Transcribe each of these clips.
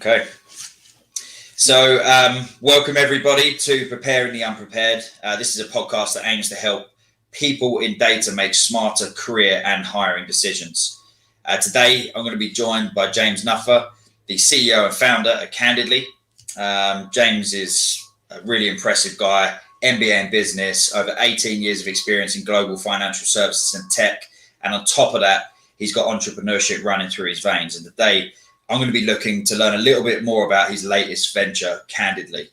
Okay. So welcome everybody to Preparing the Unprepared. This is a podcast that aims to help people in data make smarter career and hiring decisions. Today, I'm going to be joined by James Knupfer, the CEO and founder of CANDIDLY. James is a really impressive guy, MBA in business, over 18 years of experience in global financial services and tech. And on top of that, he's got entrepreneurship running through his veins. And today, I'm going to be looking to learn a little bit more about his latest venture, CANDIDLY.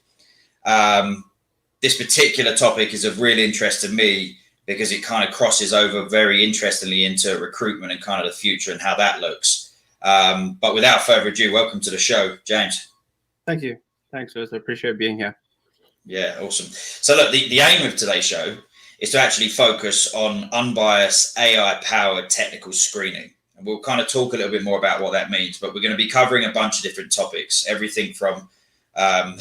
This particular topic is of real interest to me because it kind of crosses over very interestingly into recruitment and kind of the future and how that looks. But without further ado, welcome to the show, James. Thank you. Thanks, Liz. I appreciate being here. Yeah, awesome. So look, the aim of today's show is to actually focus on unbiased AI-powered technical screening. And we'll kind of talk a little bit more about what that means, but we're going to be covering a bunch of different topics, everything from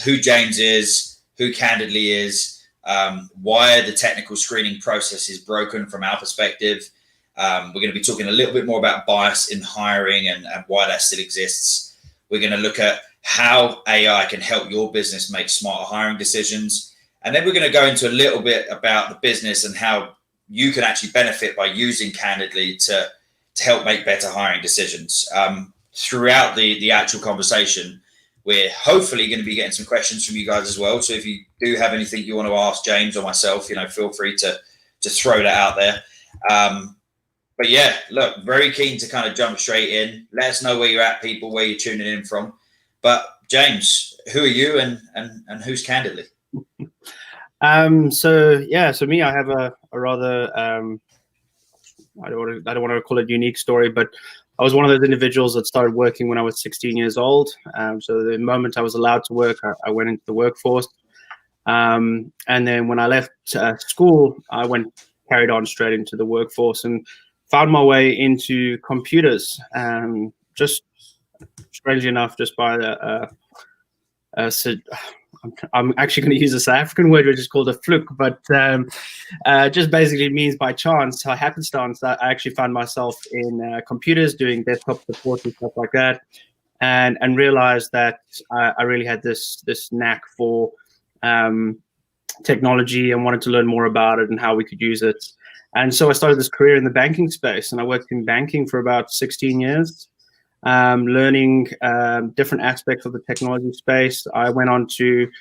who James is, who CANDIDLY is, why the technical screening process is broken from our perspective. We're going to be talking a little bit more about bias in hiring and why that still exists. We're going to look at how AI can help your business make smarter hiring decisions. And then we're going to go into a little bit about the business and how you can actually benefit by using CANDIDLY to help make better hiring decisions. Throughout the actual conversation, we're hopefully going to be getting some questions from you guys as well. So if you do have anything you want to ask James or myself, feel free to throw that out there. But yeah, look, very keen to kind of jump straight in. Let us know where you're at, people, where you're tuning in from. But James, who are you and who's CANDIDLY? So me, I have a rather I don't want to call it unique story, but I was one of those individuals that started working when I was 16 years old. So the moment I was allowed to work, I went into the workforce. And then when I left school, I carried on straight into the workforce and found my way into computers. Just strangely enough, just by I'm actually going to use a South African word, which is called a fluke, but just basically means by chance, happenstance, that I actually found myself in computers doing desktop support and stuff like that, and realized that I really had this knack for technology and wanted to learn more about it and how we could use it. And so I started this career in the banking space, and I worked in banking for about 16 years. Learning different aspects of the technology space. I went on to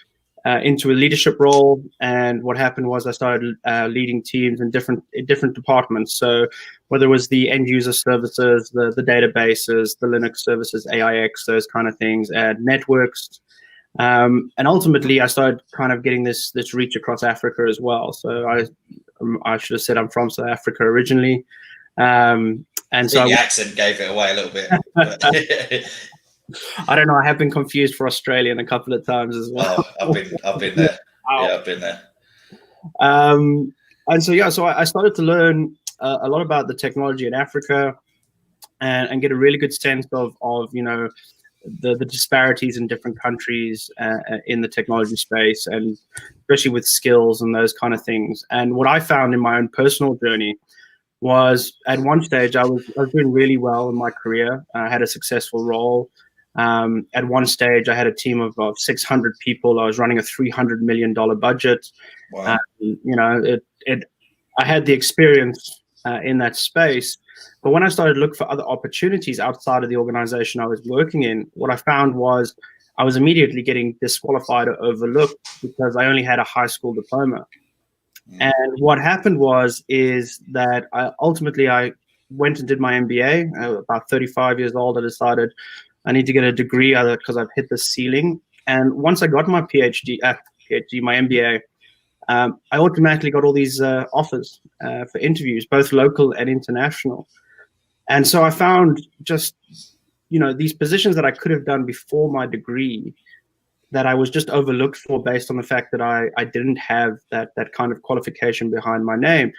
into a leadership role, and what happened was I started leading teams in different departments. So whether it was the end user services, the databases, the Linux services, AIX, those kind of things, and networks. And ultimately, I started kind of getting this reach across Africa as well. So I should have said I'm from South Africa originally. And so the accent gave it away a little bit. I don't know. I have been confused for Australian a couple of times as well. Oh, I've been there. Yeah, I've been there. And so I started to learn a lot about the technology in Africa, and get a really good sense of the disparities in different countries in the technology space, and especially with skills and those kind of things. And what I found in my own personal journey was at one stage I was doing really well in my career. I had a successful role. At one stage I had a team of 600 people. I was running a $300 million budget. Wow. I had the experience in that space. But when I started to look for other opportunities outside of the organization I was working in, what I found was I was immediately getting disqualified or overlooked because I only had a high school diploma. And what happened is that I ultimately went and did my MBA. About 35 years old, I decided I need to get a degree because I've hit the ceiling. And once I got my my MBA, I automatically got all these offers for interviews, both local and international. And so I found just, these positions that I could have done before my degree that I was just overlooked for based on the fact that I didn't have that kind of qualification behind my name.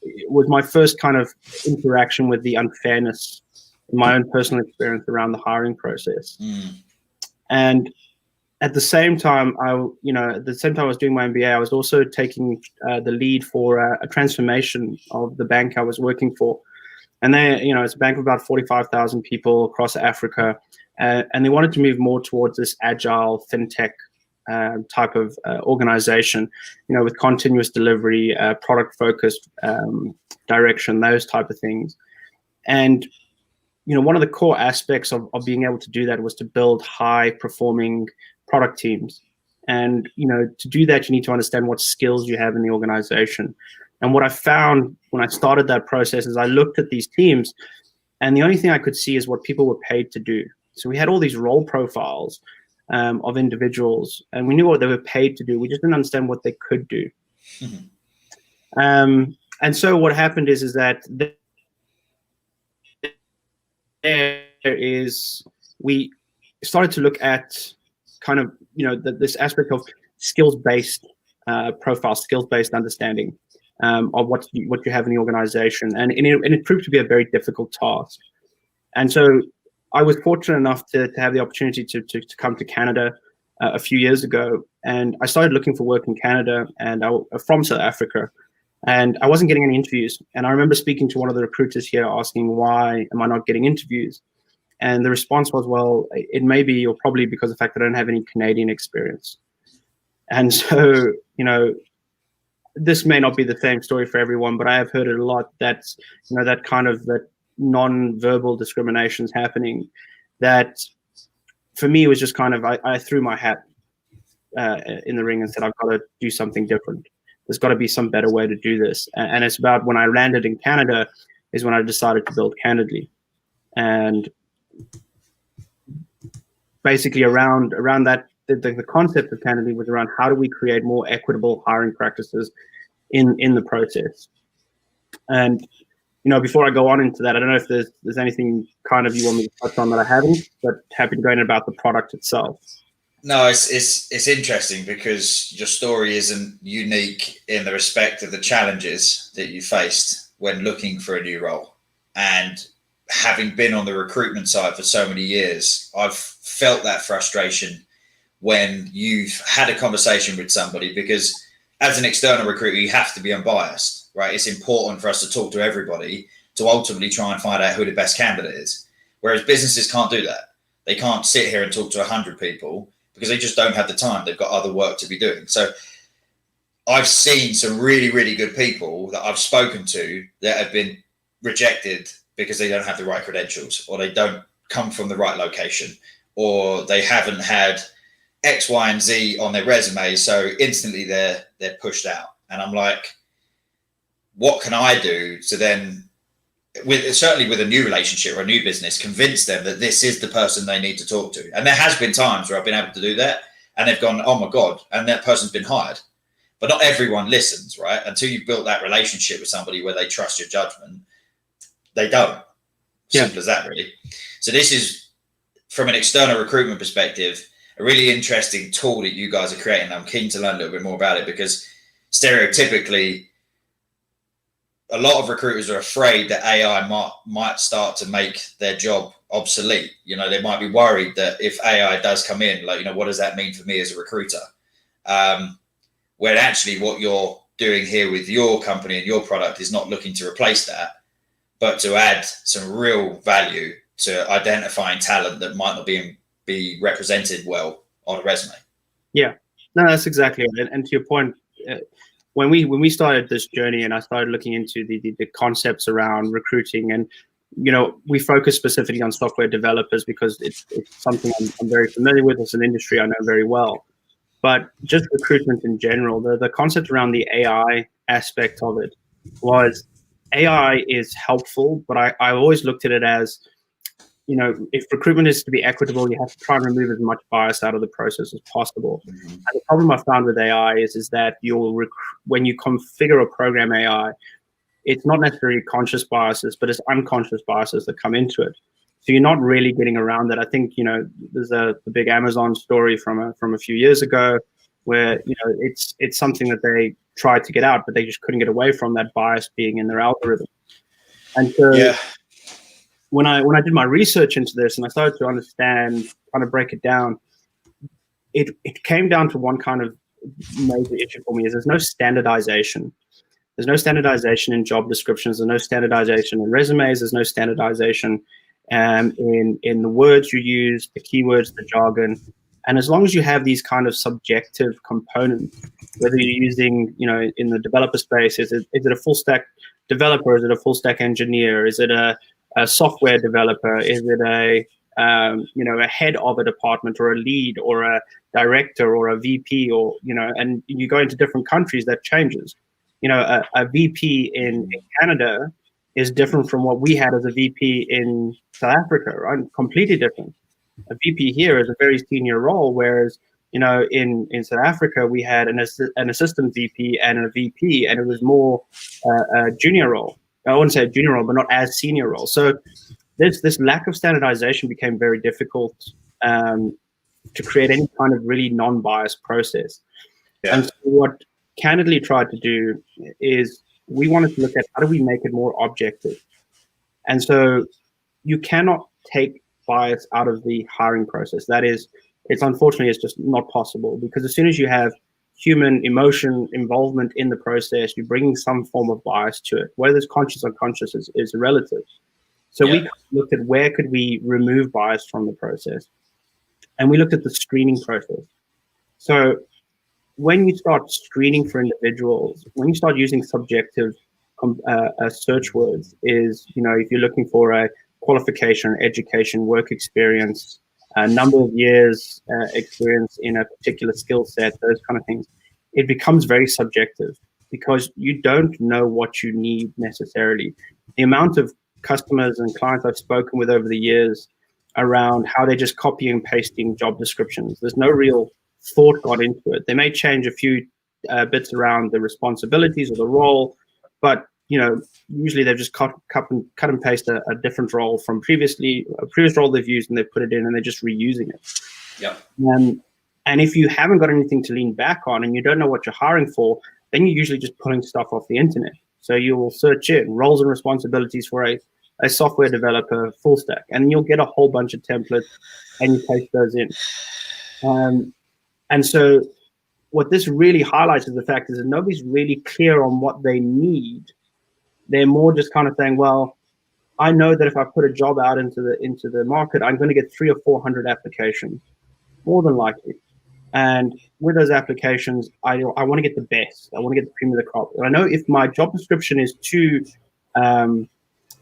It was my first kind of interaction with the unfairness in my own personal experience around the hiring process. And at the same time, I was doing my MBA, I was also taking the lead for a transformation of the bank I was working for. And it's a bank of about 45,000 people across Africa. and they wanted to move more towards this agile fintech type of organization, with continuous delivery, product focused direction, those type of things. And one of the core aspects of being able to do that was to build high performing product teams. And to do that, you need to understand what skills you have in the organization. And what I found when I started that process is I looked at these teams, and the only thing I could see is what people were paid to do. So we had all these role profiles of individuals, and we knew what they were paid to do. We just didn't understand what they could do. And so what happened is that we started to look at kind of this aspect of skills-based profile, skills-based understanding of what you have in the organization, and it proved to be a very difficult task. And so I was fortunate enough to have the opportunity to come to Canada a few years ago, and I started looking for work in Canada, and I'm from South Africa, and I wasn't getting any interviews. And I remember speaking to one of the recruiters here asking, why am I not getting interviews? And the response was, well, it may be or probably because of the fact that I don't have any Canadian experience. And so, this may not be the same story for everyone, but I have heard it a lot that, that kind of that non-verbal discrimination is happening. That for me, it was just kind of, I threw my hat in the ring and said, I've got to do something different. There's got to be some better way to do this. And it's about when I landed in Canada is when I decided to build Candidly. And basically around that, the concept of Candidly was around how do we create more equitable hiring practices in the process. And before I go on into that, I don't know if there's anything kind of you want me to touch on that I haven't, but happy to go in about the product itself. No, it's interesting because your story isn't unique in the respect of the challenges that you faced when looking for a new role. And having been on the recruitment side for so many years, I've felt that frustration when you've had a conversation with somebody, because as an external recruiter, you have to be unbiased, right? It's important for us to talk to everybody to ultimately try and find out who the best candidate is. Whereas businesses can't do that. They can't sit here and talk to 100 people because they just don't have the time. They've got other work to be doing. So I've seen some really, really good people that I've spoken to that have been rejected because they don't have the right credentials, or they don't come from the right location, or they haven't had X, Y, and Z on their resume. So instantly they're pushed out. And I'm like, what can I do to then, certainly with a new relationship or a new business, convince them that this is the person they need to talk to? And there has been times where I've been able to do that and they've gone, oh my God, and that person's been hired. But not everyone listens, right? Until you've built that relationship with somebody where they trust your judgment, they don't. Simple as that, really. So this is, from an external recruitment perspective, a really interesting tool that you guys are creating. I'm keen to learn a little bit more about it, because stereotypically, a lot of recruiters are afraid that AI might start to make their job obsolete. They might be worried that if AI does come in, what does that mean for me as a recruiter? When actually what you're doing here with your company and your product is not looking to replace that, but to add some real value to identifying talent that might not be represented well on a resume. Yeah, no, that's exactly it. And to your point, when we started this journey and I started looking into the concepts around recruiting, and we focus specifically on software developers because it's something I'm very familiar with. It's an industry I know very well. But just recruitment in general, the concept around the AI aspect of it was, AI is helpful, but I always looked at it as, if recruitment is to be equitable, you have to try and remove as much bias out of the process as possible. Mm-hmm. And the problem I found with AI is that when you configure or program AI, it's not necessarily conscious biases, but it's unconscious biases that come into it. So you're not really getting around that. I think, there's the big Amazon story from a few years ago where, it's something that they tried to get out, but they just couldn't get away from that bias being in their algorithm. And so when I did my research into this and I started to understand, kind of break it down, it came down to one kind of major issue for me is there's no standardization. There's no standardization in job descriptions. There's no standardization in resumes. There's no standardization in the words you use, the keywords, the jargon. And as long as you have these kind of subjective components, whether you're using, in the developer space, is it a full stack developer? Is it a full stack engineer? Is it a software developer? Is it a head of a department, or a lead, or a director, or a VP, or, and you go into different countries, that changes. A VP in Canada is different from what we had as a VP in South Africa, right? Completely different. A VP here is a very senior role, whereas, in South Africa, we had an assistant VP and a VP, and it was more a junior role. I wouldn't say a junior role, but not as senior role. So this lack of standardization became very difficult to create any kind of really non-biased process. Yeah. And so what Candidly tried to do is we wanted to look at how do we make it more objective. And so you cannot take bias out of the hiring process. That is, it's just not possible, because as soon as you have human emotion involvement in the process, you're bringing some form of bias to it. Whether it's conscious or unconscious is relative. So we looked at where could we remove bias from the process, and we looked at the screening process. So when you start screening for individuals, when you start using subjective search words, is, if you're looking for a qualification, education, work experience, a number of years experience in a particular skill set, those kind of things, it becomes very subjective, because you don't know what you need necessarily. The amount of customers and clients I've spoken with over the years around how they're just copying and pasting job descriptions, there's no real thought got into it. They may change a few bits around the responsibilities of the role, but usually they've just cut and paste a different role from a previous role they've used, and they put it in, and they're just reusing it. Yeah. And if you haven't got anything to lean back on, and you don't know what you're hiring for, then you're usually just pulling stuff off the internet. So you will search in roles and responsibilities for a software developer, full stack, and you'll get a whole bunch of templates, and you paste those in. And so what this really highlights is the fact is that nobody's really clear on what they need. They're more just kind of saying, well, I know that if I put a job out into the market, I'm going to get 300 or 400 applications, more than likely. And with those applications, I want to get the best. I want to get the cream of the crop. And I know if my job description is too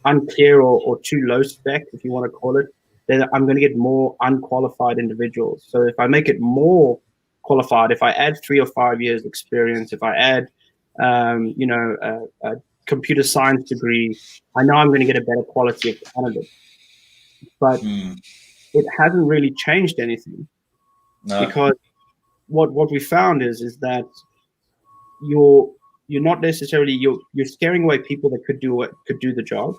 unclear or too low spec, if you want to call it, then I'm going to get more unqualified individuals. So if I make it more qualified, if I add 3 or 5 years experience, if I add a computer science degree, I know I'm going to get a better quality of candidate. But it hasn't really changed anything. No. Because what we found is that you're not necessarily you're scaring away people that could do the job,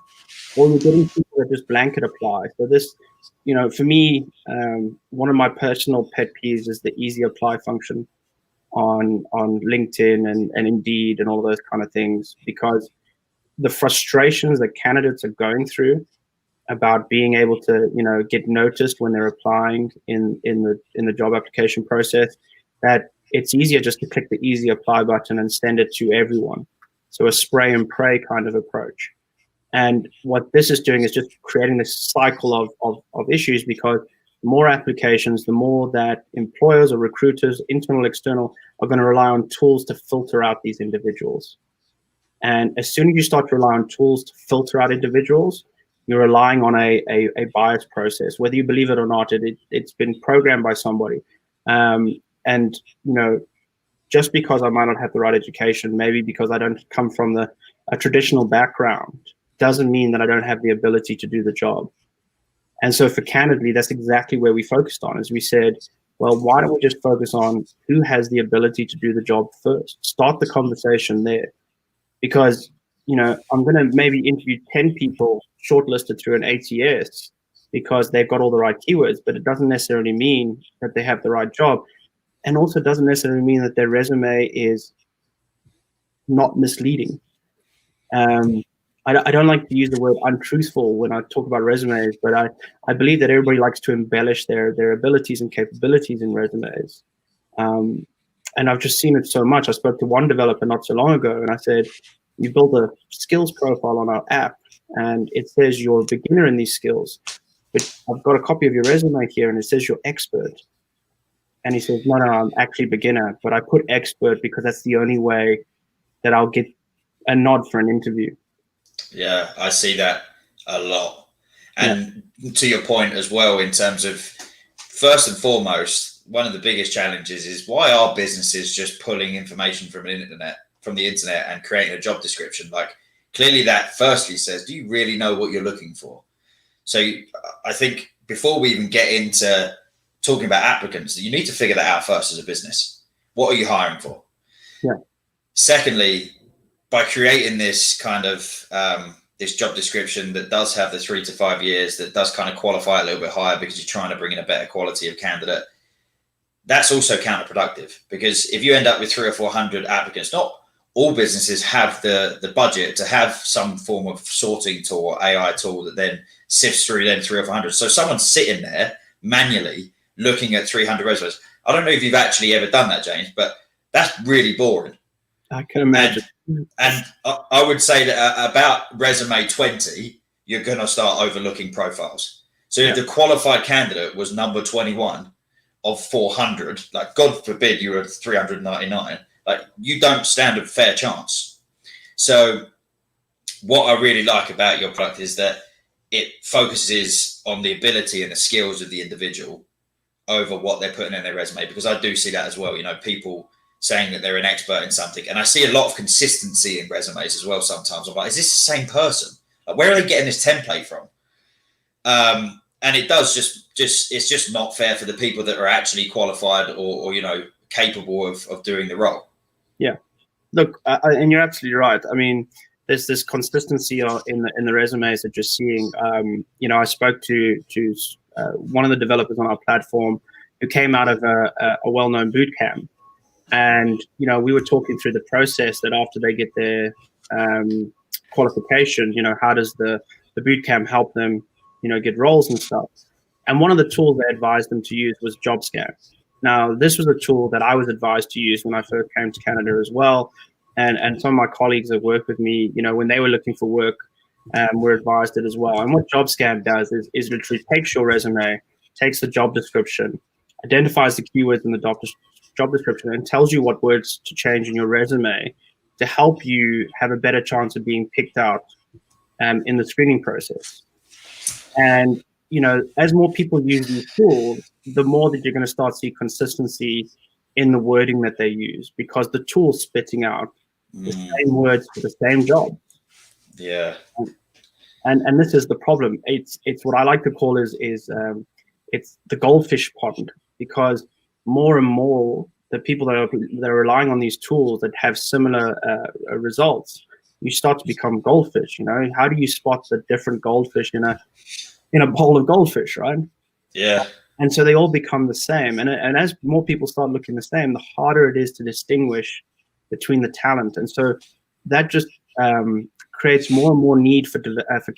or you're getting people that just blanket apply. So this, for me, one of my personal pet peeves is the easy apply function on LinkedIn and Indeed and all those kind of things, because the frustrations that candidates are going through about being able to, get noticed when they're applying in the job application process, that it's easier just to click the easy apply button and send it to everyone. So a spray and pray kind of approach. And what this is doing is just creating this cycle of issues, because the more applications, the more that employers or recruiters, internal, external, are going to rely on tools to filter out these individuals. And as soon as you start to rely on tools to filter out individuals, you're relying on a biased process. Whether you believe it or not, it's been programmed by somebody. And just because I might not have the right education, maybe because I don't come from a traditional background, doesn't mean that I don't have the ability to do the job. And so for Candidly, that's exactly where we focused on, is we said, well, why don't we just focus on who has the ability to do the job first? Start the conversation there. Because, I'm going to maybe interview 10 people shortlisted through an ATS because they've got all the right keywords, but it doesn't necessarily mean that they have the right job. And also doesn't necessarily mean that their resume is not misleading. I don't like to use the word untruthful when I talk about resumes, but I believe that everybody likes to embellish their abilities and capabilities in resumes. And I've just seen it so much. I spoke to one developer not so long ago, and I said, you build a skills profile on our app, and it says you're a beginner in these skills. but I've got a copy of your resume here and it says you're expert. And he says, no, I'm actually beginner, but I put expert because that's the only way that I'll get a nod for an interview. Yeah, I see that a lot. And to your point as well, in terms of, first and foremost, one of the biggest challenges is why are businesses just pulling information from the internet and creating a job description? Like, clearly that firstly says, do you really know what you're looking for? So I think before we even get into talking about applicants, you need to figure that out first as a business. What are you hiring for? Yeah. Secondly, by creating this kind of this job description that does have the 3 to 5 years, that does kind of qualify a little bit higher because you're trying to bring in a better quality of candidate, that's also counterproductive, because if you end up with 300 or 400 applicants, not all businesses have the budget to have some form of sorting tool or AI tool that then sifts through then 300 or 400. So someone's sitting there manually looking at 300 resumes. I don't know if you've actually ever done that, James, but that's really boring. I can imagine. And I would say that about resume 20, you're going to start overlooking profiles. So if the qualified candidate was number 21 of 400, like God forbid you were 399, like you don't stand a fair chance. So what I really like about your product is that it focuses on the ability and the skills of the individual over what they're putting in their resume, because I do see that as well. You know, people saying that they're an expert in something, and I see a lot of consistency in resumes as well. Sometimes I'm like, is this the same person? Like, where are they getting this template from? And it does it's just not fair for the people that are actually qualified or you know, capable of doing the role. Yeah, look, and you're absolutely right. I mean, there's this consistency in the resumes that you're seeing. You know, I spoke to one of the developers on our platform who came out of a well-known boot camp. And, you know, we were talking through the process that after they get their qualification, you know, how does the boot camp help them, you know, get roles and stuff. And one of the tools they advised them to use was JobScan. Now, this was a tool that I was advised to use when I first came to Canada as well. And some of my colleagues that work with me, you know, when they were looking for work, were advised it as well. And what JobScan does is literally takes your resume, takes the job description, identifies the keywords in the job description, and tells you what words to change in your resume to help you have a better chance of being picked out in the screening process. And, you know, as more people use these tools, the more that you're going to start to see consistency in the wording that they use, because the tool's spitting out the same words for the same job. Yeah. And this is the problem. It's what I like to call is it's the Goldfish Pond, because more and more the people that are relying on these tools that have similar results, you start to become goldfish. You know, how do you spot the different goldfish in a bowl of goldfish, right? Yeah. And so they all become the same. And as more people start looking the same, the harder it is to distinguish between the talent. And so that just creates more and more need for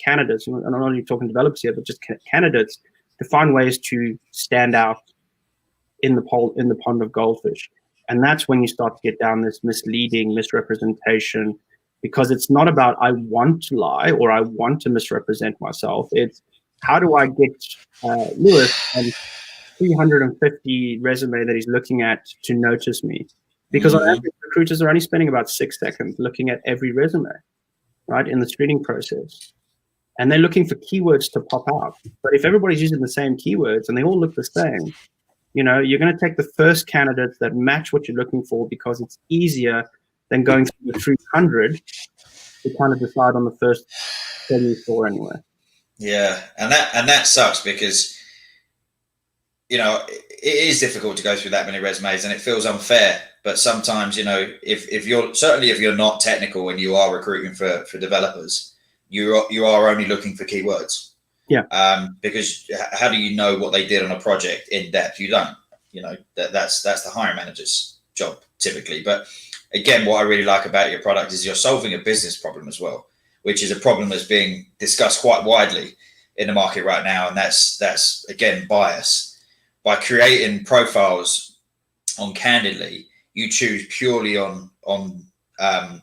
candidates. And I'm not only talking developers here, but just candidates to find ways to stand out in the pond of goldfish. And that's when you start to get down this misrepresentation, because it's not about I want to lie or I want to misrepresent myself. It's how do I get Lewis and 350 resume that he's looking at to notice me? Because on average, recruiters are only spending about 6 seconds looking at every resume, right, in the screening process. And they're looking for keywords to pop out. But if everybody's using the same keywords and they all look the same, you know, you're going to take the first candidates that match what you're looking for, because it's easier than going through the 300 to kind of decide on the first 10 you saw anyway. Yeah, and that sucks, because, you know, it is difficult to go through that many resumes and it feels unfair. But sometimes, you know, if you're not technical and you are recruiting for developers, you are only looking for keywords. Yeah. Because how do you know what they did on a project in depth? You don't. You know, that's the hiring manager's job typically. But again, what I really like about your product is you're solving a business problem as well, which is a problem that's being discussed quite widely in the market right now. And that's again, bias. By creating profiles on Candidly, you choose purely on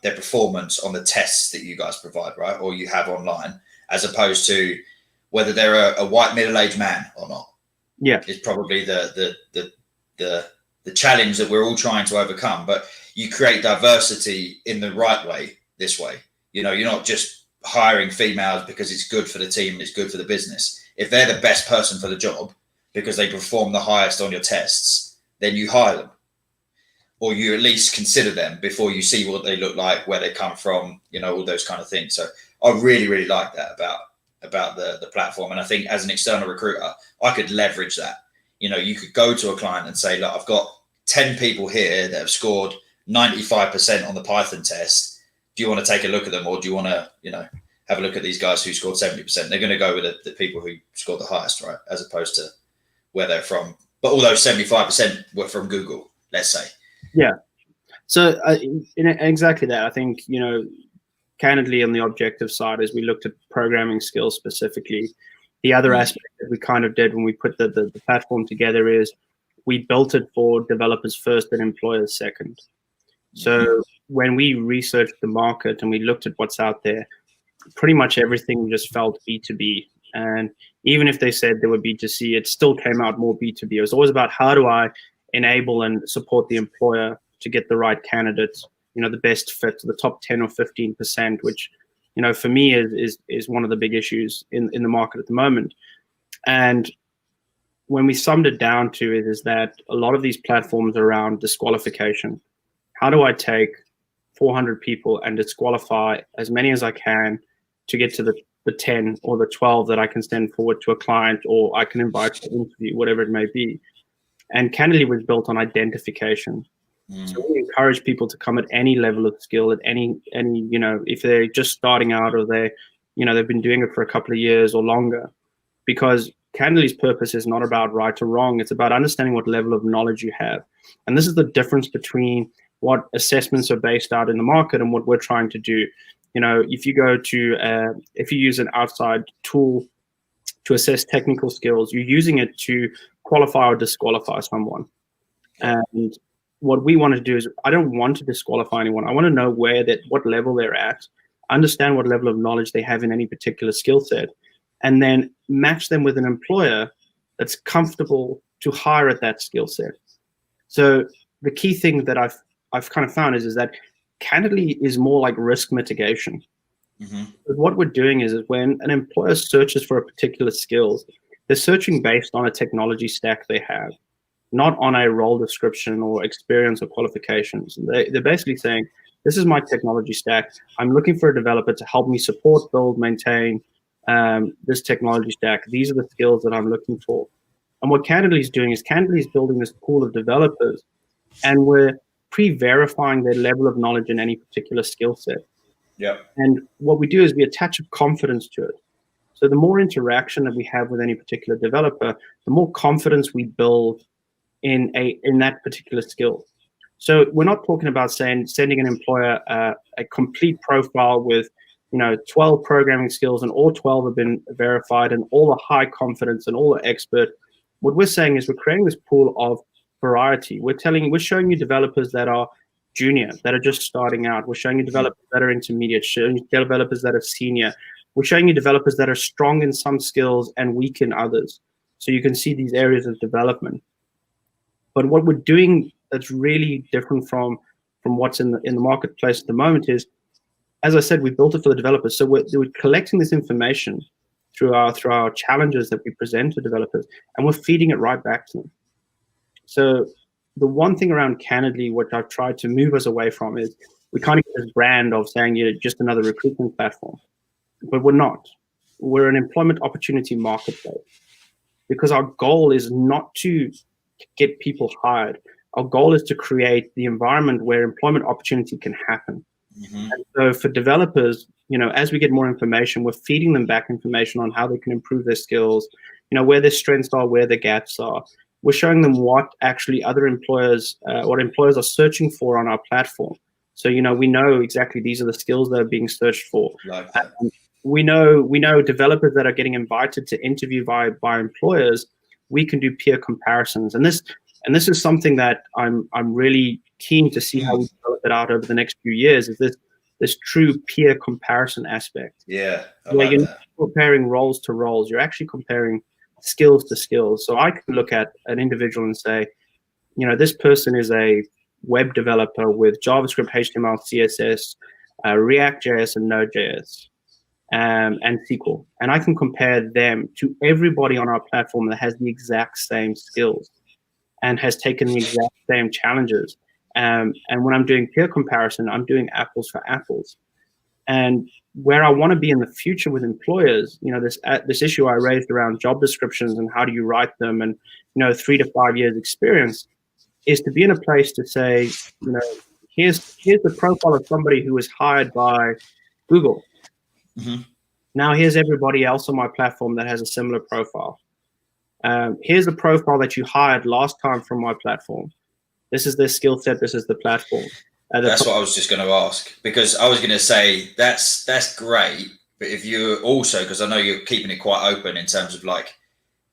their performance on the tests that you guys provide, right? Or you have online, as opposed to whether they're a white middle-aged man or not. Yeah, is probably the challenge that we're all trying to overcome. But you create diversity in the right way this way. You know, you're not just hiring females because it's good for the team and it's good for the business. If they're the best person for the job because they perform the highest on your tests, then you hire them, or you at least consider them before you see what they look like, where they come from, you know, all those kind of things. So I really like that about the platform. And I think as an external recruiter, I could leverage that. You know, you could go to a client and say, look, I've got 10 people here that have scored 95% on the Python test. Do you want to take a look at them, or do you want to, you know, have a look at these guys who scored 70%? They're going to go with the people who scored the highest, right? As opposed to where they're from. But all those 75% were from Google, let's say. Yeah. So exactly that. I think, you know, candidly on the objective side, as we looked at programming skills specifically, the other aspect that we kind of did when we put the platform together is we built it for developers first and employers second. So when we researched the market and we looked at what's out there, pretty much everything just felt B2B. And even if they said they were B2C, it still came out more B2B. It was always about how do I enable and support the employer to get the right candidates, you know, the best fit to the top 10 or 15%, which, you know, for me is one of the big issues in the market at the moment. And when we summed it down to it is that a lot of these platforms are around disqualification. How do I take 400 people and disqualify as many as I can to get to the 10 or the 12 that I can send forward to a client, or I can invite to an interview, whatever it may be. And Candidly was built on identification. So we encourage people to come at any level of skill, at any, you know, if they're just starting out or they, you know, they've been doing it for a couple of years or longer, because Candidly's purpose is not about right or wrong. It's about understanding what level of knowledge you have. And this is the difference between what assessments are based out in the market and what we're trying to do. You know, if you go to, if you use an outside tool to assess technical skills, you're using it to qualify or disqualify someone. And what we want to do is, I don't want to disqualify anyone. I want to know what level they're at, understand what level of knowledge they have in any particular skill set, and then match them with an employer that's comfortable to hire at that skill set. So the key thing that I've kind of found is that Candidly is more like risk mitigation. But what we're doing is when an employer searches for a particular skills, they're searching based on a technology stack they have, not on a role description or experience or qualifications. They're basically saying, this is my technology stack. I'm looking for a developer to help me support, build, maintain this technology stack. These are the skills that I'm looking for. And what Candidly is doing is Candidly is building this pool of developers, and we're pre-verifying their level of knowledge in any particular skill set. Yeah. And what we do is we attach a confidence to it. So the more interaction that we have with any particular developer, the more confidence we build in that particular skill. So we're not talking about sending an employer a complete profile with, you know, 12 programming skills and all 12 have been verified and all the high confidence and all the expert. What we're saying is we're creating this pool of variety. We're showing you developers that are junior, that are just starting out. We're showing you developers that are intermediate, showing you developers that are senior. We're showing you developers that are strong in some skills and weak in others. So you can see these areas of development. But what we're doing that's really different from what's in the marketplace at the moment is, as I said, we built it for the developers. So we're collecting this information through our challenges that we present to developers, and we're feeding it right back to them. So the one thing around Candidly, what I've tried to move us away from is we kind of get this brand of saying you're just another recruitment platform, but we're not. We're an employment opportunity marketplace, because our goal is not to get people hired. Our goal is to create the environment where employment opportunity can happen. And so for developers, you know, as we get more information, we're feeding them back information on how they can improve their skills, you know, where their strengths are, where their gaps are. We're showing them what actually other employers, what employers are searching for on our platform. So, you know, we know exactly these are the skills that are being searched for. Like that. We know developers that are getting invited to interview by employers. We can do peer comparisons, and this is something that I'm really keen to see how we develop it out over the next few years. Is this true peer comparison aspect? Yeah, I where like that. comparing roles to roles. You're actually comparing skills to skills. So I can look at an individual and say, this person is a web developer with JavaScript, HTML, CSS, React.js, and Node.js, and SQL. And I can compare them to everybody on our platform that has the exact same skills and has taken the exact same challenges. And when I'm doing peer comparison, I'm doing apples for apples. And where I want to be in the future with employers, this issue I raised around job descriptions and how do you write them, and 3 to 5 years experience, is to be in a place to say, here's the profile of somebody who was hired by Google. Mm-hmm. Now here's everybody else on my platform that has a similar profile. Here's the profile that you hired last time from my platform. This is their skill set. This is the platform. That's what I was just going to ask, because I was going to say that's great. But if you're also, because I know you're keeping it quite open in terms of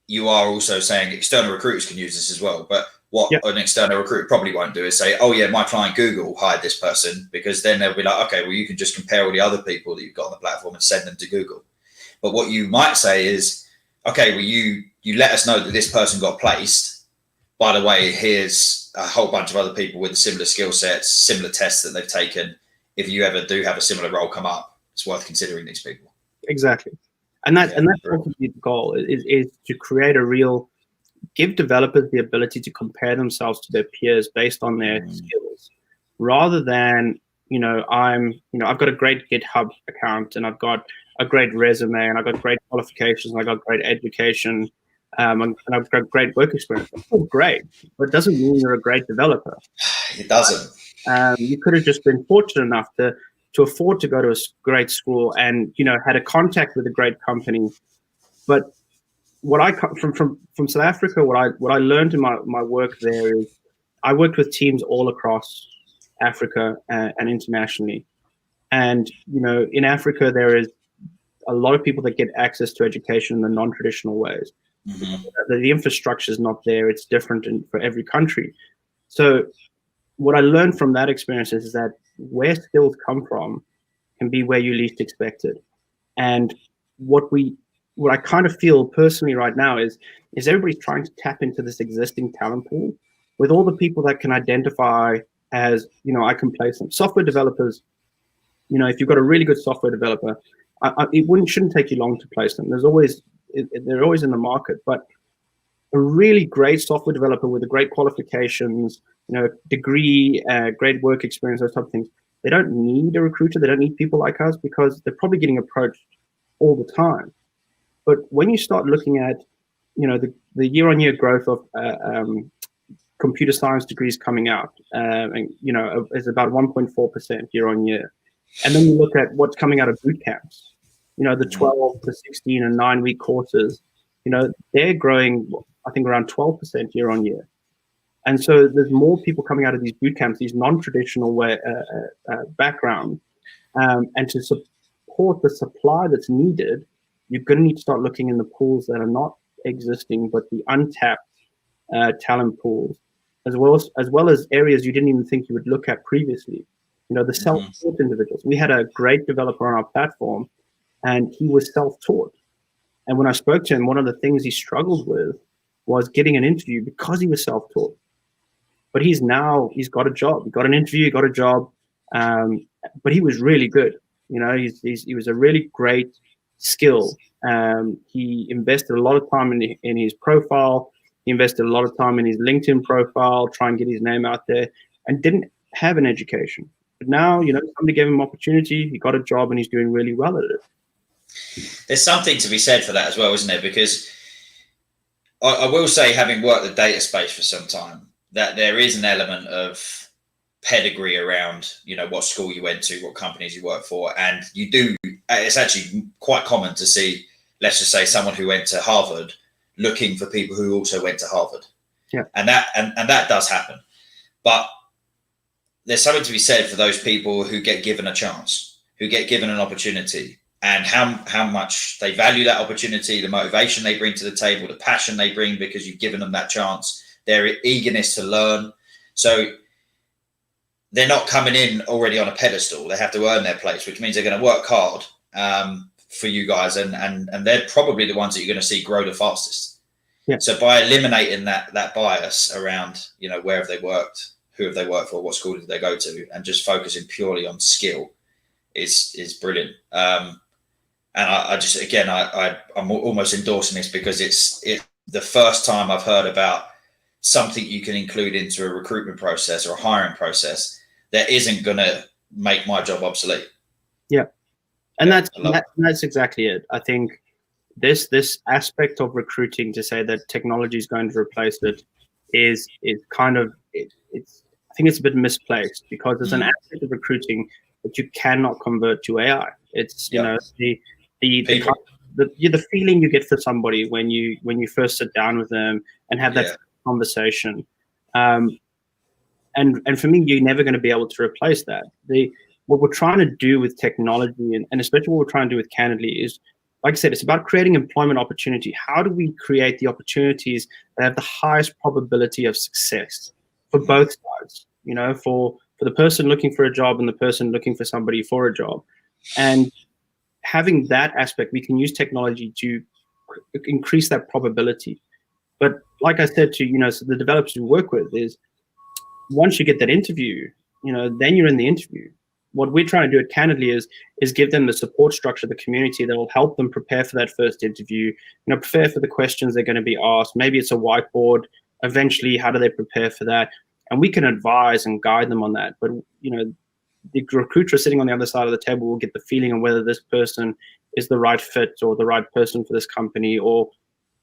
you are also saying external recruiters can use this as well. But what an external recruiter probably won't do is say, oh yeah, my client Google hired this person, because then they'll be like, okay, well, you can just compare all the other people that you've got on the platform and send them to Google. But what you might say is, okay, well, you let us know that this person got placed. By the way, here's a whole bunch of other people with similar skill sets, similar tests that they've taken. If you ever do have a similar role come up, it's worth considering these people. Exactly. And that's ultimately the goal, is to create a real, give developers the ability to compare themselves to their peers based on their skills, rather than, I've got a great GitHub account and I've got a great resume and I've got great qualifications and I've got great education, and I've got great work experience. That's all great, but it doesn't mean you're a great developer. It doesn't. You could have just been fortunate enough to afford to go to a great school and, had a contact with a great company. But what I come from South Africa, what I learned in my work there is I worked with teams all across Africa and internationally. And, in Africa, there is a lot of people that get access to education in the non-traditional ways. Mm-hmm. The infrastructure is not there. It's different for every country. So what I learned from that experience is that where skills come from can be where you least expect it. And what I kind of feel personally right now is everybody's trying to tap into this existing talent pool with all the people that can identify as, I can place them. Software developers, if you've got a really good software developer, it shouldn't take you long to place them. They're always in the market, but a really great software developer with a great qualifications, degree, great work experience, those type of things, they don't need a recruiter. They don't need people like us, because they're probably getting approached all the time. But when you start looking at, the year-on-year growth of computer science degrees coming out, is about 1.4% year-on-year. And then you look at what's coming out of boot camps, the 12 to 16 and 9-week courses, they're growing, I think, around 12% year-on-year. And so there's more people coming out of these boot camps, these non-traditional background, and to support the supply that's needed, you're going to need to start looking in the pools that are not existing, but the untapped talent pools, as well as areas you didn't even think you would look at previously. The self-taught individuals. We had a great developer on our platform, and he was self-taught. And when I spoke to him, one of the things he struggled with was getting an interview because he was self-taught. But he's got a job. He got an interview, he got a job, but he was really good. He was a really great skill. He invested a lot of time in his profile. He invested a lot of time in his LinkedIn profile, try and get his name out there, and didn't have an education. But now, somebody gave him opportunity, he got a job, and he's doing really well at it. There's something to be said for that as well, isn't there? Because I will say, having worked the data space for some time, that there is an element of pedigree around, what school you went to, what companies you work for. And it's actually quite common to see, let's just say, someone who went to Harvard looking for people who also went to Harvard. Yeah. And that does happen. But there's something to be said for those people who get given a chance, who get given an opportunity, and how much they value that opportunity, the motivation they bring to the table, the passion they bring because you've given them that chance, their eagerness to learn. So they're not coming in already on a pedestal. They have to earn their place, which means they're going to work hard for you guys, and they're probably the ones that you're going to see grow the fastest. Yeah. So by eliminating that bias around, you know, where have they worked, who have they worked for, what school did they go to, and just focusing purely on skill is brilliant. And I just, again, I'm almost endorsing this because it's the first time I've heard about something you can include into a recruitment process or a hiring process that isn't going to make my job obsolete. Yeah. And that's exactly it. I think this aspect of recruiting, to say that technology is going to replace it, is kind of, it's I think it's a bit misplaced, because there's an aspect of recruiting that you cannot convert to AI. It's, you know, the feeling you get for somebody when you first sit down with them and have that conversation. And for me, you're never going to be able to replace that. What we're trying to do with technology, and especially what we're trying to do with Candidly, is, like I said, it's about creating employment opportunity. How do we create the opportunities that have the highest probability of success for both sides? You know, for the person looking for a job and the person looking for somebody for a job. And having that aspect, we can use technology to increase that probability. But like I said to, you know, so the developers we work with, is once you get that interview, you know, then you're in the interview. What we're trying to do at Candidly is give them the support structure, the community that will help them prepare for that first interview, you know, prepare for the questions they're going to be asked. Maybe it's a whiteboard. Eventually, how do they prepare for that? And we can advise and guide them on that. But, you know, the recruiter sitting on the other side of the table will get the feeling of whether this person is the right fit or the right person for this company, or,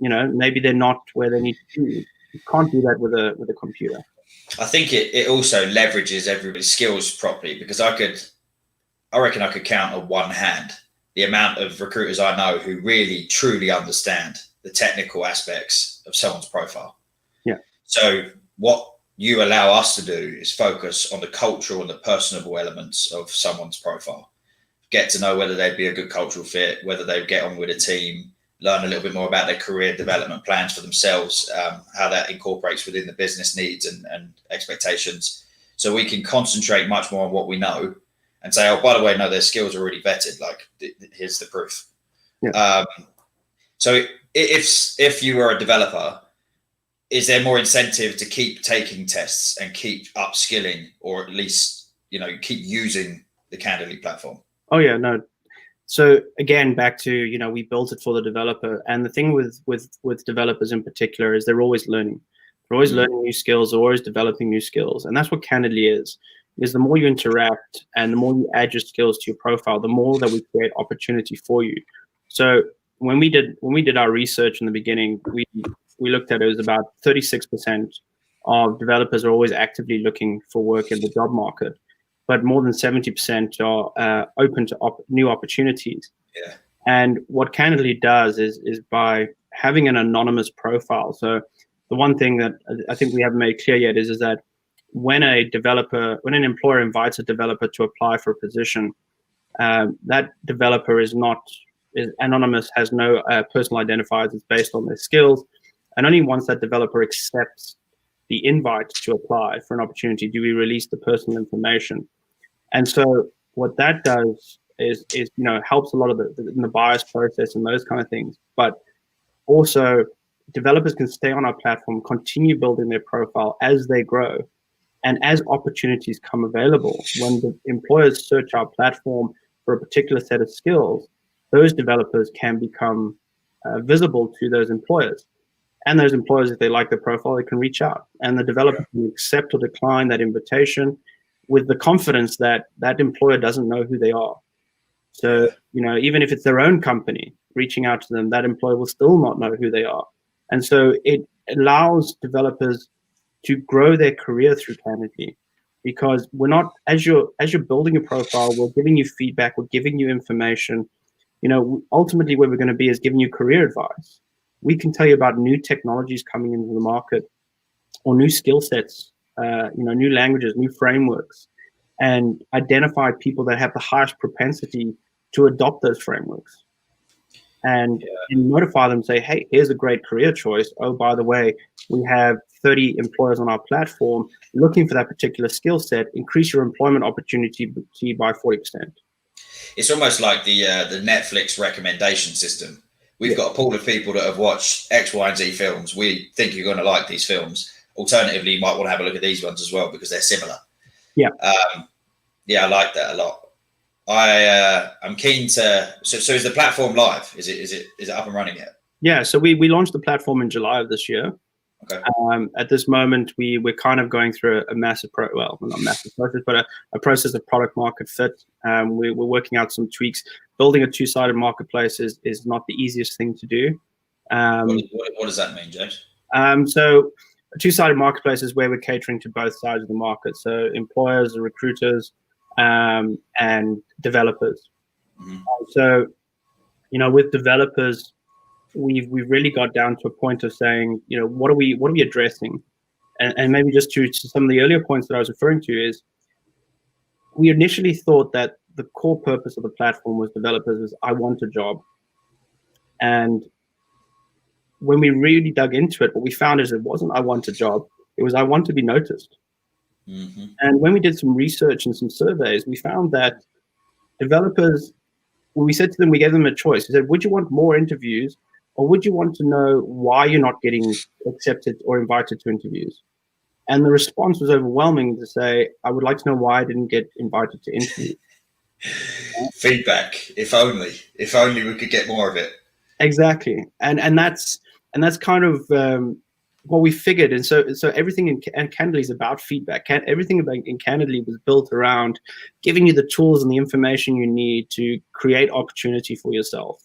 you know, maybe they're not where they need to be. You can't do that with a computer. I think it also leverages everybody's skills properly, because I reckon I could count on one hand the amount of recruiters I know who really truly understand the technical aspects of someone's profile. Yeah. So what you allow us to do is focus on the cultural and the personable elements of someone's profile. Get to know whether they'd be a good cultural fit, whether they get on with a team, learn a little bit more about their career development plans for themselves, how that incorporates within the business needs and expectations. So we can concentrate much more on what we know and say, oh, by the way, no, their skills are already vetted. Like, here's the proof. Yeah. So if you were a developer, is there more incentive to keep taking tests and keep upskilling, or at least, you know, keep using the Candidly platform? Oh yeah, no. So again, back to, you know, we built it for the developer, and the thing with developers in particular is they're always learning. They're always learning new skills, they're always developing new skills, and that's what Candidly is the more you interact and the more you add your skills to your profile, the more that we create opportunity for you. So when we did our research in the beginning, we looked at, it was about 36% of developers are always actively looking for work in the job market, but more than 70% are open to new opportunities. Yeah. And what Candidly does is by having an anonymous profile. So the one thing that I think we haven't made clear yet is that when an employer invites a developer to apply for a position, that developer is anonymous, has no personal identifiers. It's based on their skills. And only once that developer accepts the invite to apply for an opportunity do we release the personal information. And so what that does is you know, helps a lot of the bias process and those kind of things. But also, developers can stay on our platform, continue building their profile as they grow. And as opportunities come available, when the employers search our platform for a particular set of skills, those developers can become visible to those employers. And those employers, if they like their profile, they can reach out. And the developer can accept or decline that invitation with the confidence that that employer doesn't know who they are. So, you know, even if it's their own company reaching out to them, that employer will still not know who they are. And so it allows developers to grow their career through Candidly, because we're not, as you're building a profile, we're giving you feedback, we're giving you information. You know, ultimately where we're going to be is giving you career advice. We can tell you about new technologies coming into the market, or new skill sets, you know, new languages, new frameworks, and identify people that have the highest propensity to adopt those frameworks. And notify them, say, hey, here's a great career choice. Oh, by the way, we have 30 employers on our platform looking for that particular skill set. Increase your employment opportunity by 40%. It's almost like the Netflix recommendation system. We've got a pool of people that have watched X, Y, and Z films. We think you're going to like these films. Alternatively, you might want to have a look at these ones as well because they're similar. Yeah. Yeah, I like that a lot. I'm keen to. So is the platform live? Is it up and running yet? Yeah. So we launched the platform in July of this year. Okay. At this moment, we're kind of going through a massive not massive process, but a process of product market fit. We're working out some tweaks. Building a two-sided marketplace is not the easiest thing to do. What does that mean, James? So a two-sided marketplace is where we're catering to both sides of the market. So employers, recruiters, and developers. Mm-hmm. So, with developers, we've really got down to a point of saying, what are we addressing? And maybe just to some of the earlier points that I was referring to is, we initially thought that the core purpose of the platform was developers was, I want a job. And when we really dug into it, what we found is it wasn't I want a job, it was I want to be noticed. Mm-hmm. And when we did some research and some surveys, we found that developers, when we said to them, we gave them a choice. We said, would you want more interviews, or would you want to know why you're not getting accepted or invited to interviews? And the response was overwhelming to say, I would like to know why I didn't get invited to interviews. Feedback, if only we could get more of it. Exactly. And that's kind of what we figured. And so everything in Candidly is about feedback. Everything in Candidly was built around giving you the tools and the information you need to create opportunity for yourself.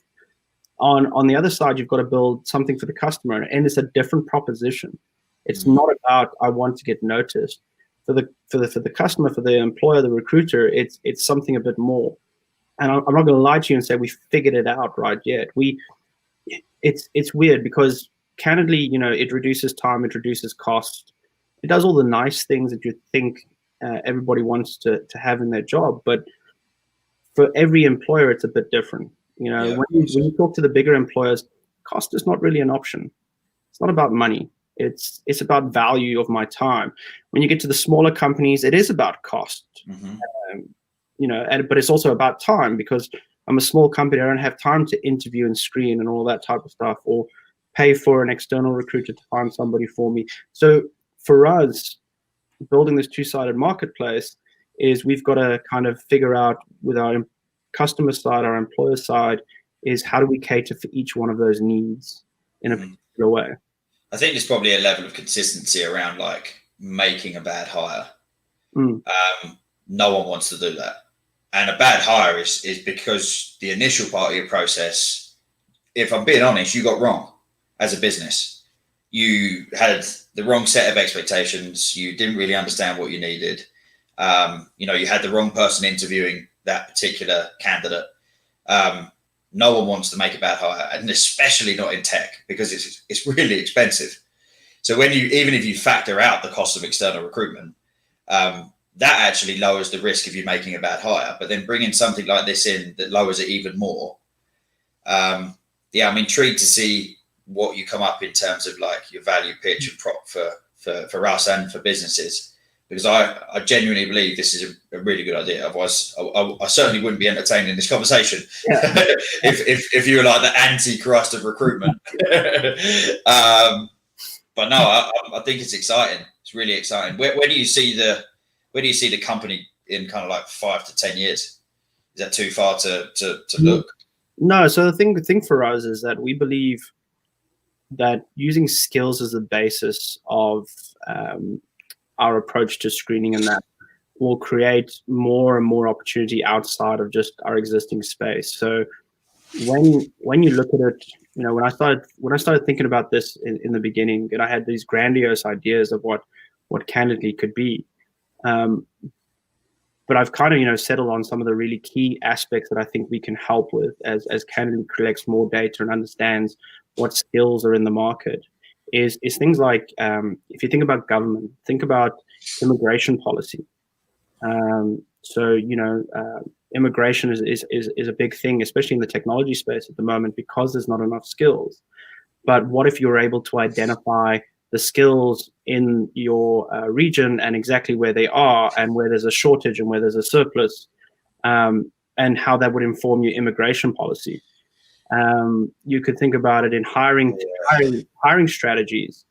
On the other side, you've got to build something for the customer, and it's a different proposition. It's not about I want to get noticed. For the customer, for the employer, the recruiter, it's something a bit more. And I'm not going to lie to you and say we figured it out right yet. It's weird because Candidly, it reduces time, it reduces cost, it does all the nice things that you think everybody wants to have in their job. But for every employer, it's a bit different. When you talk to the bigger employers, cost is not really an option. It's not about money. It's about value of my time. When you get to the smaller companies, it is about cost. But it's also about time, because I'm a small company. I don't have time to interview and screen and all that type of stuff, or pay for an external recruiter to find somebody for me. So for us, building this two-sided marketplace is we've got to kind of figure out with our customer side, our employer side, is how do we cater for each one of those needs in a particular way. I think there's probably a level of consistency around like making a bad hire. No one wants to do that. And a bad hire is because the initial part of your process, if I'm being honest, you got wrong as a business. You had the wrong set of expectations. You didn't really understand what you needed. You had the wrong person interviewing that particular candidate. No one wants to make a bad hire, and especially not in tech, because it's really expensive. So even if you factor out the cost of external recruitment, that actually lowers the risk of you making a bad hire. But then bringing something like this in that lowers it even more. I'm intrigued to see what you come up in terms of like your value pitch and prop for us and for businesses, because I genuinely believe this is a really good idea. Otherwise, I certainly wouldn't be entertaining this conversation if you were like the anti-crust of recruitment. But no, I think it's exciting. It's really exciting. Where do you see the company in kind of like 5 to 10 years? Is that too far to look? No. So the thing for us is that we believe that using skills as the basis of our approach to screening, and that will create more and more opportunity outside of just our existing space. So when you look at it, when I started thinking about this in the beginning, and I had these grandiose ideas of what Candidly could be, but I've kind of settled on some of the really key aspects that I think we can help with as Candidly collects more data and understands what skills are in the market. Is things like, if you think about government, think about immigration policy. Immigration is a big thing, especially in the technology space at the moment, because there's not enough skills. But what if you're able to identify the skills in your region and exactly where they are, and where there's a shortage and where there's a surplus, and how that would inform your immigration policy. You could think about it in hiring strategies,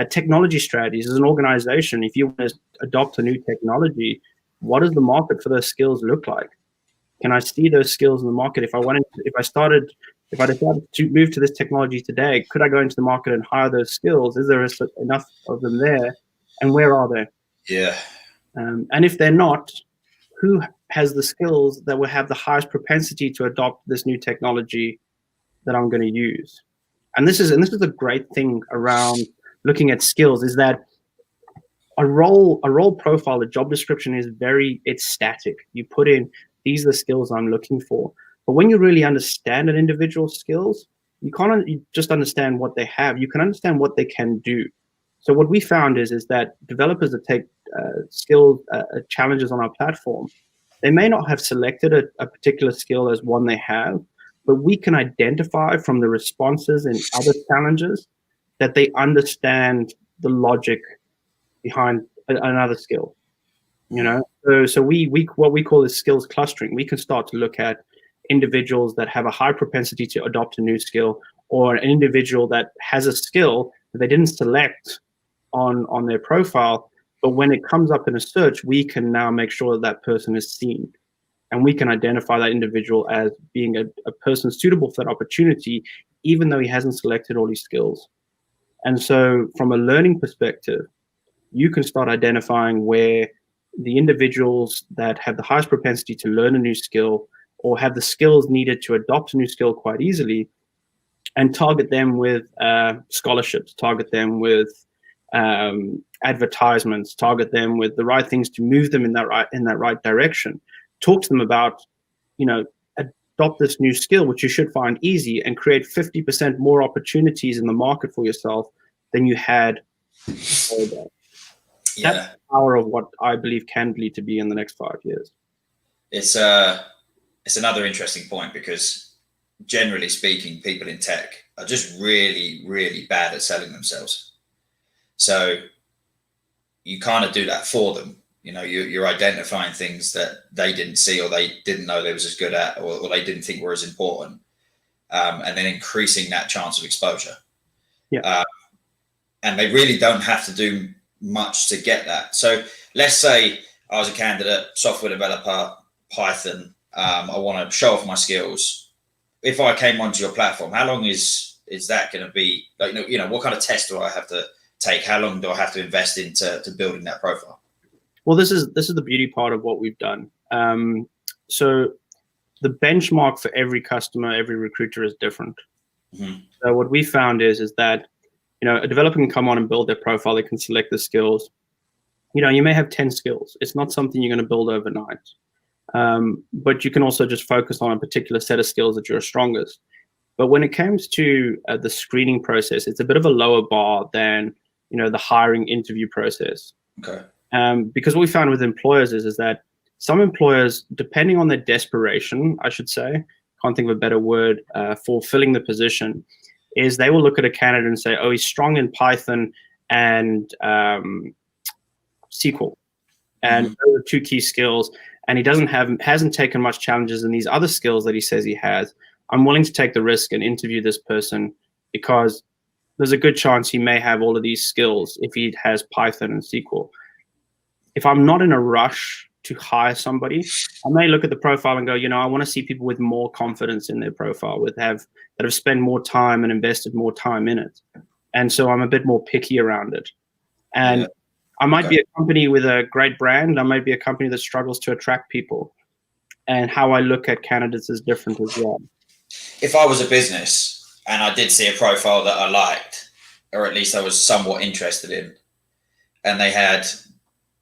technology strategies. As an organization, if you want to adopt a new technology, what does the market for those skills look like? Can I see those skills in the market? If I decided to move to this technology today, could I go into the market and hire those skills? Is there enough of them there? And where are they? Yeah. And if they're not, who has the skills that will have the highest propensity to adopt this new technology that I'm going to use? And this is a great thing around looking at skills, is that a role profile, a job description it's static. You put in, these are the skills I'm looking for. But when you really understand an individual's skills, you just understand what they have. You can understand what they can do. So what we found is that developers that take skill challenges on our platform, they may not have selected a particular skill as one they have, but we can identify from the responses in other challenges that they understand the logic behind another skill. So we what we call is skills clustering. We can start to look at individuals that have a high propensity to adopt a new skill, or an individual that has a skill that they didn't select on their profile, but when it comes up in a search, we can now make sure that person is seen, and we can identify that individual as being a person suitable for that opportunity, even though he hasn't selected all these skills. And so from a learning perspective, you can start identifying where the individuals that have the highest propensity to learn a new skill, or have the skills needed to adopt a new skill quite easily, and target them with scholarships, target them with advertisements, target them with the right things to move them in that right direction. Talk to them about, adopt this new skill, which you should find easy, and create 50% more opportunities in the market for yourself than you had before that. Yeah. That's the power of what I believe Candidly to be in the next 5 years. It's another interesting point, because generally speaking, people in tech are just really, really bad at selling themselves. So you kind of do that for them. You're identifying things that they didn't see, or they didn't know they was as good at, or they didn't think were as important, and then increasing that chance of exposure. Yeah. And they really don't have to do much to get that. So let's say I was a candidate, software developer, Python. I want to show off my skills. If I came onto your platform, how long is that going to be? Like, what kind of test do I have to take? How long do I have to invest into building that profile? Well, this is the beauty part of what we've done. So the benchmark for every customer, every recruiter is different. Mm-hmm. So what we found is that, a developer can come on and build their profile. They can select the skills. You may have 10 skills. It's not something you're going to build overnight. But you can also just focus on a particular set of skills that you're strongest. But when it comes to the screening process, it's a bit of a lower bar than, the hiring interview process. Okay. Because what we found with employers is that some employers, depending on their desperation, I should say, can't think of a better word for filling the position, is they will look at a candidate and say, oh, he's strong in Python and SQL. And those are two key skills. And he hasn't taken much challenges in these other skills that he says he has. I'm willing to take the risk and interview this person because there's a good chance he may have all of these skills if he has Python and SQL. If I'm not in a rush to hire somebody, I may look at the profile and go, I want to see people with more confidence in their profile, that have spent more time and invested more time in it. And so I'm a bit more picky around it. And I might be a company with a great brand. I might be a company that struggles to attract people. And how I look at candidates is different as well. If I was a business and I did see a profile that I liked, or at least I was somewhat interested in, and they had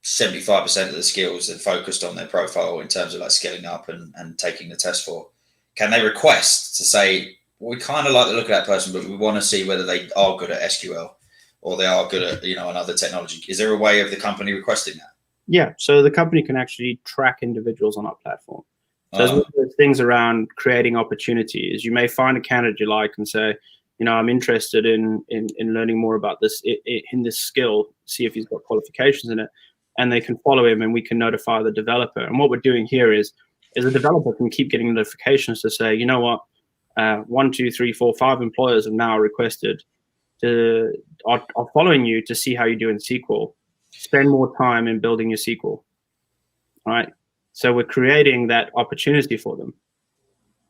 75% of the skills that focused on their profile in terms of like skilling up and taking the test for, can they request to say, well, we kind of like the look of that person, but we want to see whether they are good at SQL or they are good at, another technology? Is there a way of the company requesting that? Yeah. So the company can actually track individuals on our platform. So there's one of those things around creating opportunities. You may find a candidate you like and say, I'm interested in learning more about this in this skill, see if he's got qualifications in it. And they can follow him and we can notify the developer. And what we're doing here is is a developer can keep getting notifications to say, you know what, 1, 2, 3, 4, 5 employers have now requested are following you to see how you do in SQL. Spend more time in building your SQL. All right. So we're creating that opportunity for them.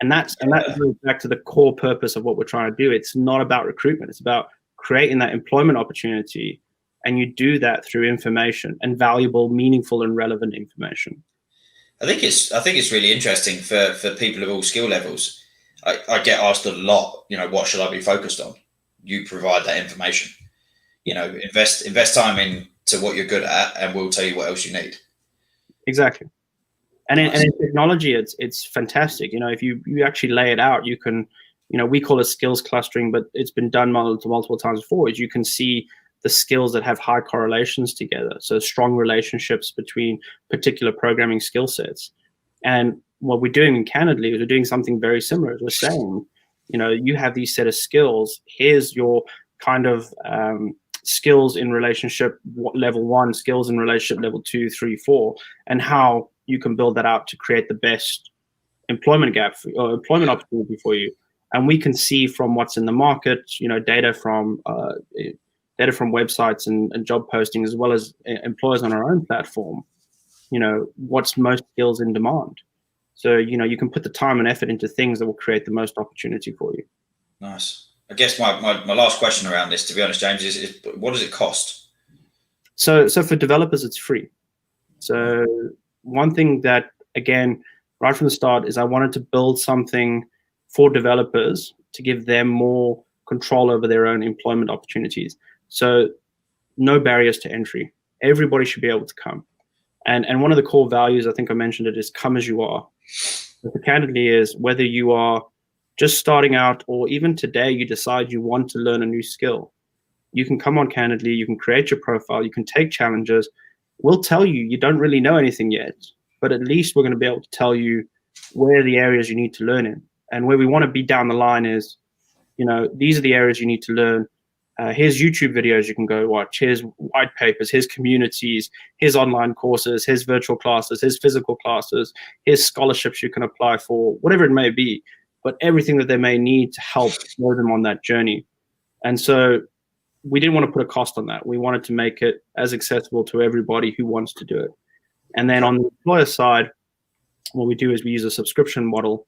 And that goes back to the core purpose of what we're trying to do. It's not about recruitment. It's about creating that employment opportunity. And you do that through information and valuable, meaningful, and relevant information. I think it's really interesting for people of all skill levels. I get asked a lot, what should I be focused on? You provide that information. Invest time into what you're good at, and we'll tell you what else you need. Exactly. And in technology, it's fantastic. If you actually lay it out, you can, we call it skills clustering, but it's been done multiple times before. Is you can see the skills that have high correlations together. So strong relationships between particular programming skill sets. And what we're doing in Candidly is we're doing something very similar. As we're saying, you have these set of skills. Here's your kind of skills in relationship level 1, skills in relationship level 2, 3, 4, and how you can build that out to create the best employment gap or employment opportunity for you. And we can see from what's in the market, data from websites and job postings, as well as employers on our own platform, what's most skills in demand. So, you can put the time and effort into things that will create the most opportunity for you. Nice. I guess my last question around this, to be honest, James, is what does it cost? So for developers, it's free. So one thing that, again, right from the start is I wanted to build something for developers to give them more control over their own employment opportunities. So no barriers to entry. Everybody should be able to come. And one of the core values, I think I mentioned it, is come as you are. But Candidly is whether you are just starting out or even today you decide you want to learn a new skill, you can come on Candidly, you can create your profile, you can take challenges. We'll tell you don't really know anything yet, but at least we're going to be able to tell you where are the areas you need to learn in. And where we want to be down the line is, these are the areas you need to learn. Here's YouTube videos you can go watch. Here's white papers. Here's communities. Here's online courses. Here's virtual classes. Here's physical classes. Here's scholarships you can apply for, whatever it may be, but everything that they may need to help grow them on that journey. And so we didn't want to put a cost on that. We wanted to make it as accessible to everybody who wants to do it. And then on the employer side, what we do is we use a subscription model,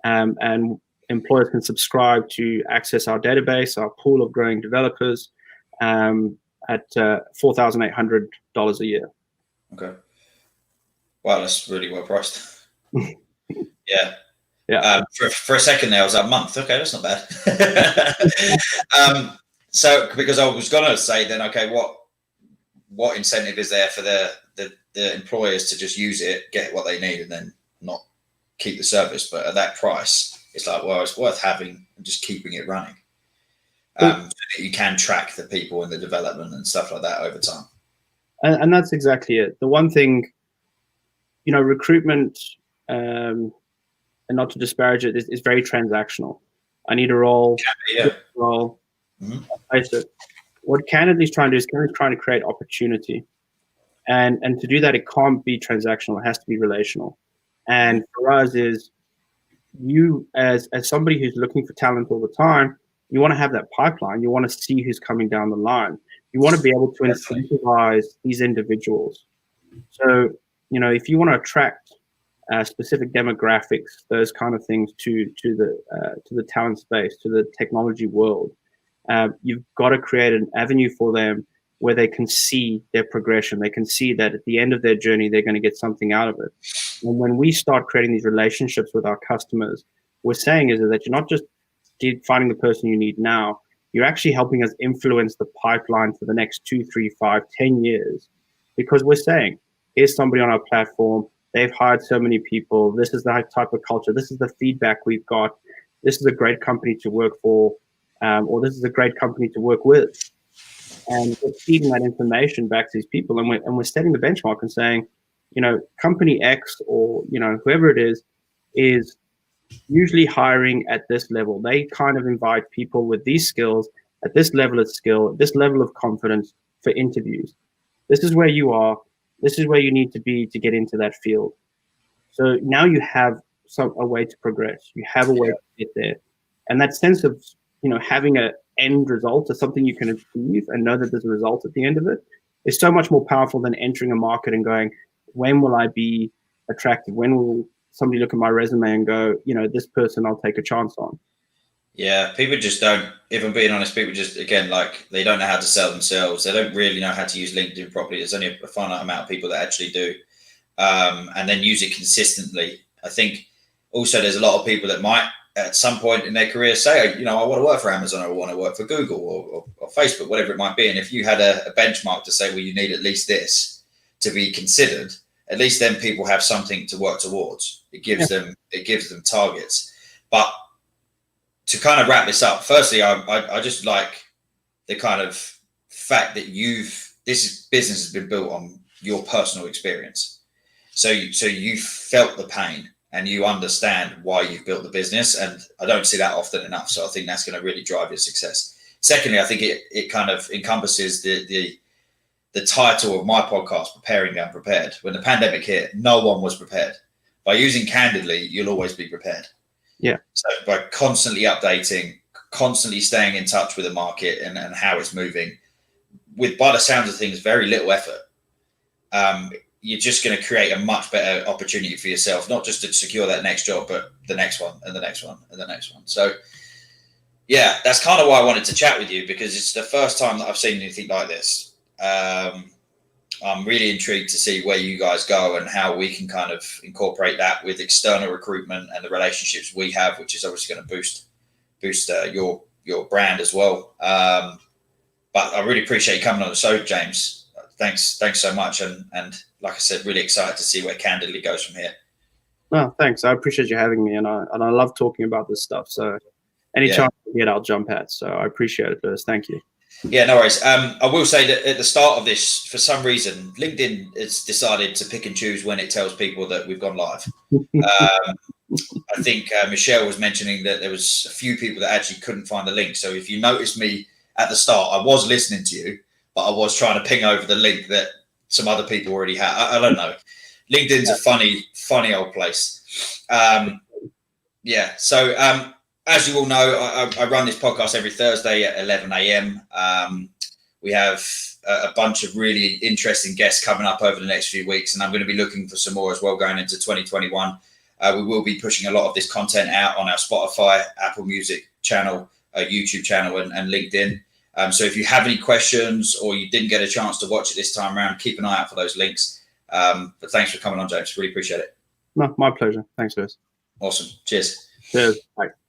and employers can subscribe to access our database, our pool of growing developers, at $4,800 a year. Okay. Wow, that's really well priced. Yeah. Yeah. For a second there, I was like, a month. Okay, that's not bad. So because I was gonna say then, okay, what incentive is there for the employers to just use it, get what they need, and then not keep the service? But at that price, it's like, well, it's worth having and just keeping it running. So that you can track the people and the development and stuff like that over time. And that's exactly it. The one thing, recruitment, and not to disparage it, is very transactional. I need a role. Yeah. Role. Mm-hmm. What Candidly is trying to do is trying to create opportunity. And to do that, it can't be transactional. It has to be relational. And for us is, you as somebody who's looking for talent all the time, you want to have that pipeline. You want to see who's coming down the line. You want to be able to incentivize these individuals. So, if you want to attract specific demographics, those kind of things to the talent space, to the technology world, you've got to create an avenue for them where they can see their progression. They can see that at the end of their journey, they're going to get something out of it. And when we start creating these relationships with our customers, we're saying is that you're not just finding the person you need now, you're actually helping us influence the pipeline for the next 2, 3, 5, 10 years. Because we're saying, here's somebody on our platform, they've hired so many people, this is the type of culture, this is the feedback we've got, this is a great company to work for, or this is a great company to work with. And we're feeding that information back to these people, and we're setting the benchmark and saying, company X or, whoever it is usually hiring at this level. They kind of invite people with these skills at this level of skill, this level of confidence for interviews. This is where you are. This is where you need to be to get into that field. So now you have a way to progress. You have a way to get there. And that sense of, having an end result or something you can achieve and know that there's a result at the end of it is so much more powerful than entering a market and going, when will I be attractive? When will somebody look at my resume and go, this person I'll take a chance on? Yeah, people just don't, if I'm being honest, people just, again, like, they don't know how to sell themselves. They don't really know how to use LinkedIn properly. There's only a finite amount of people that actually do, and then use it consistently. I think also there's a lot of people that might at some point in their career say, I want to work for Amazon, or I want to work for Google or Facebook, whatever it might be. And if you had a benchmark to say, well, you need at least this to be considered, at least then people have something to work towards. It gives them targets. But to kind of wrap this up, firstly, I just like the kind of fact that this business has been built on your personal experience. So you felt the pain and you understand why you've built the business. And I don't see that often enough. So I think that's going to really drive your success. Secondly, I think it kind of encompasses the title of my podcast, Preparing the Unprepared. When the pandemic hit, no one was prepared. By using Candidly, you'll always be prepared. Yeah. So by constantly updating, constantly staying in touch with the market and how it's moving, with, by the sounds of things, very little effort, you're just going to create a much better opportunity for yourself, not just to secure that next job, but the next one and the next one and the next one. So yeah, that's kind of why I wanted to chat with you, because it's the first time that I've seen anything like this. I'm really intrigued to see where you guys go and how we can kind of incorporate that with external recruitment and the relationships we have, which is obviously going to boost your brand as well. But I really appreciate you coming on the show, James. Thanks so much. And like I said, really excited to see where Candidly goes from here. No, thanks. I appreciate you having me, and I love talking about this stuff. So any chance I get, I'll jump at. So I appreciate it, Lewis. Thank you. Yeah, no worries. I will say that at the start of this, for some reason, LinkedIn has decided to pick and choose when it tells people that we've gone live. I think Michelle was mentioning that there was a few people that actually couldn't find the link. So if you noticed me at the start, I was listening to you, but I was trying to ping over the link that some other people already had. I don't know. LinkedIn's a funny old place. So as you all know, I run this podcast every Thursday at 11 a.m. We have a bunch of really interesting guests coming up over the next few weeks, and I'm going to be looking for some more as well going into 2021. We will be pushing a lot of this content out on our Spotify, Apple Music channel, YouTube channel, and LinkedIn. So if you have any questions or you didn't get a chance to watch it this time around, keep an eye out for those links. But thanks for coming on, James. Really appreciate it. No, my pleasure. Thanks, Lewis. Awesome. Cheers. Cheers. Bye.